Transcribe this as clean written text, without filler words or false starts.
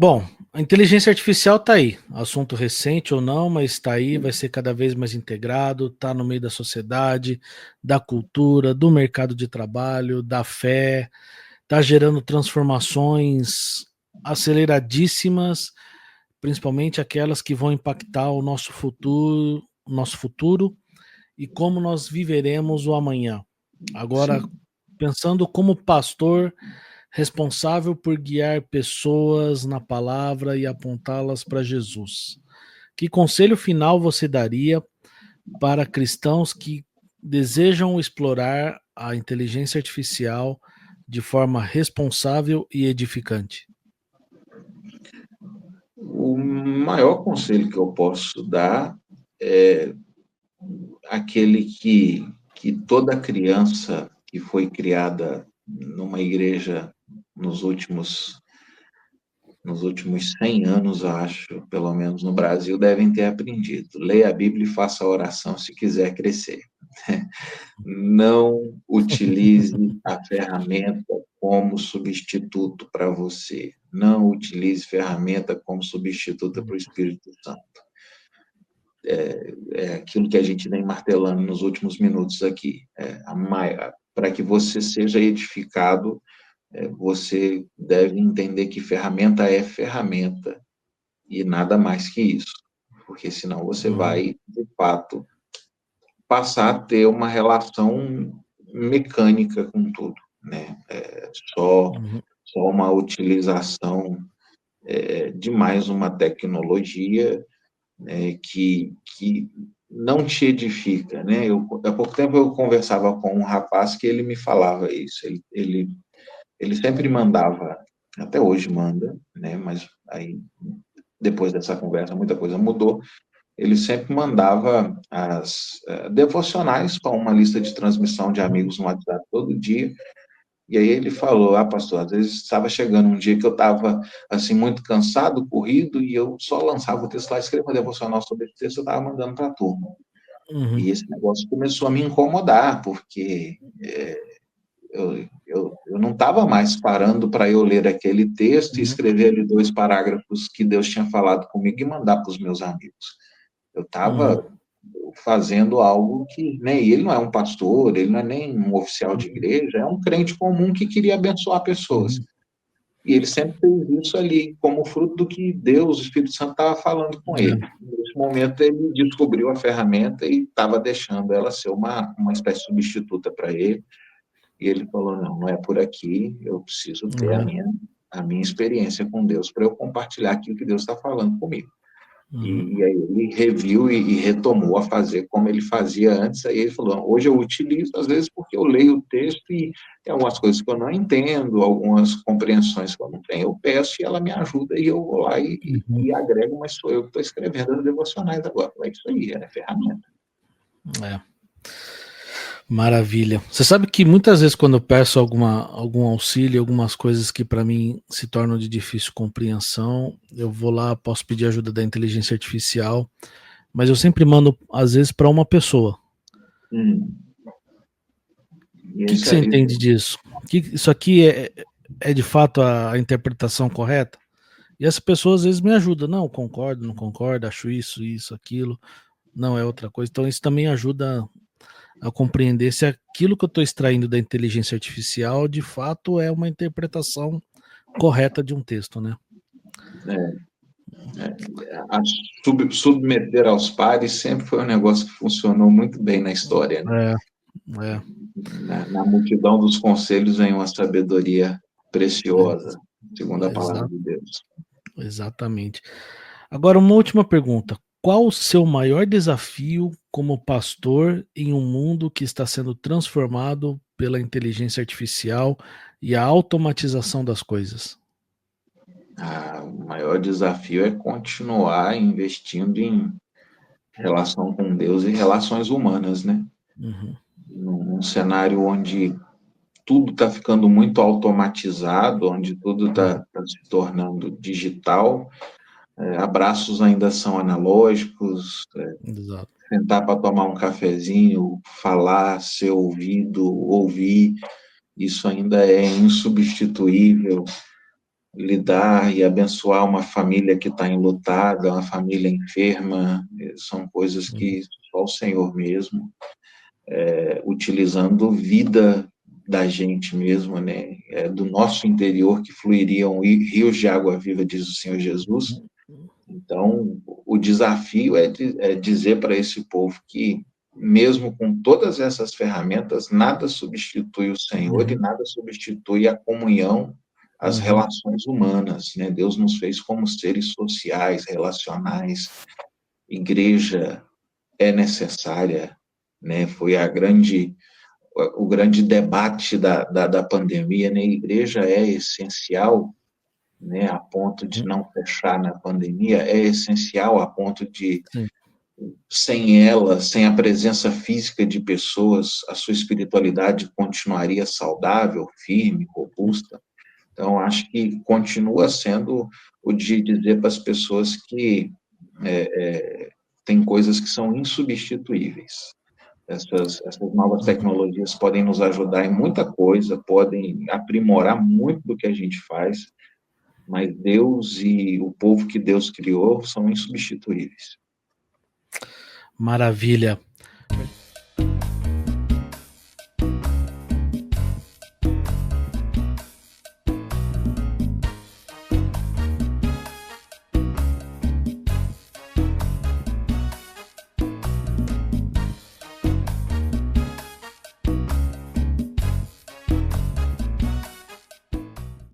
Bom, a inteligência artificial está aí, assunto recente ou não, mas está aí, vai ser cada vez mais integrado, está no meio da sociedade, da cultura, do mercado de trabalho, da fé, está gerando transformações aceleradíssimas, principalmente aquelas que vão impactar o nosso futuro e como nós viveremos o amanhã. Agora, Sim. pensando como pastor responsável por guiar pessoas na palavra e apontá-las para Jesus. Que conselho final você daria para cristãos que desejam explorar a inteligência artificial de forma responsável e edificante? O maior conselho que eu posso dar é aquele que toda criança que foi criada numa igreja nos últimos nos últimos 100 anos, acho, pelo menos no Brasil, devem ter aprendido. Leia a Bíblia e faça a oração se quiser crescer. Não utilize a ferramenta como substituto para você. Não utilize ferramenta como substituta para o Espírito Santo. É aquilo que a gente vem martelando nos últimos minutos aqui. Para que você seja edificado, você deve entender que ferramenta é ferramenta e nada mais que isso, porque senão você Uhum, vai, de fato, passar a ter uma relação mecânica com tudo, né? uhum, Só uma utilização de mais uma tecnologia que não te edifica, né? Há pouco tempo eu conversava com um rapaz que ele me falava isso, ele sempre mandava, até hoje manda, né? Mas aí depois dessa conversa muita coisa mudou. Ele sempre mandava as devocionais com uma lista de transmissão de amigos no WhatsApp todo dia. E aí ele falou, pastor, às vezes estava chegando um dia que eu estava assim muito cansado, corrido, e eu só lançava o texto lá, escrevia uma devocional sobre esse texto, eu estava mandando para a turma. uhum, E esse negócio começou a me incomodar, porque eu não estava mais parando para eu ler aquele texto e uhum, escrever ali 2 parágrafos que Deus tinha falado comigo e mandar para os meus amigos. Eu uhum, estava fazendo algo que nem ele não é um pastor, ele não é nem um oficial de uhum, igreja, é um crente comum que queria abençoar pessoas. uhum, E ele sempre fez isso ali, como fruto do que Deus, o Espírito Santo, estava falando com ele. é, Nesse momento, ele descobriu a ferramenta e estava deixando ela ser uma espécie de substituta para ele. E ele falou: não, não é por aqui, eu preciso ter uhum, a minha experiência com Deus para eu compartilhar aquilo que Deus está falando comigo. uhum, E aí ele reviu e retomou a fazer como ele fazia antes. Aí ele falou: hoje eu utilizo, às vezes, porque eu leio o texto e tem algumas coisas que eu não entendo, algumas compreensões que eu não tenho, eu peço e ela me ajuda e eu vou lá uhum. e agrego, mas sou eu que estou escrevendo as devocionais agora. É isso aí, é ferramenta. É. Maravilha. Você sabe que muitas vezes quando eu peço algum auxílio, algumas coisas que para mim se tornam de difícil compreensão, eu vou lá, posso pedir ajuda da inteligência artificial, mas eu sempre mando às vezes para uma pessoa. Hum, O que, que você entende disso? Isso aqui é de fato a interpretação correta? E essa pessoa às vezes me ajuda. Não, concordo, não concordo, acho isso, aquilo. Não é outra coisa. Então isso também ajuda a compreender se aquilo que eu estou extraindo da inteligência artificial de fato é uma interpretação correta de um texto, né? é, a submeter aos pares sempre foi um negócio que funcionou muito bem na história, né? É, é, Na multidão dos conselhos vem uma sabedoria é, preciosa, segundo a palavra exa de Deus. exatamente. Agora, uma última pergunta. Qual o seu maior desafio como pastor em um mundo que está sendo transformado pela inteligência artificial e a automatização das coisas? O maior desafio é continuar investindo em relação com Deus e relações humanas, né? Uhum, Num cenário onde tudo está ficando muito automatizado, onde tudo uhum, está se tornando digital, abraços ainda são analógicos, exato. sentar para tomar um cafezinho, falar, ser ouvido, ouvir, isso ainda é insubstituível. lidar e abençoar uma família que está enlutada, uma família enferma, são coisas que só o Senhor mesmo, utilizando vida da gente mesmo, né? Do nosso interior que fluiriam rios de água viva, diz o Senhor Jesus. Então, o desafio é dizer para esse povo que, mesmo com todas essas ferramentas, nada substitui o Senhor e nada substitui a comunhão, as relações humanas, né? Deus nos fez como seres sociais, relacionais. Igreja é necessária, né? Foi o grande debate da pandemia, né? A igreja é essencial, né, a ponto de não fechar na pandemia, é essencial a ponto de, Sim. sem ela, sem a presença física de pessoas, a sua espiritualidade continuaria saudável, firme, robusta. Então, acho que continua sendo o de dizer para as pessoas que tem coisas que são insubstituíveis. Essas novas tecnologias podem nos ajudar em muita coisa, podem aprimorar muito do que a gente faz, mas Deus e o povo que Deus criou são insubstituíveis. Maravilha.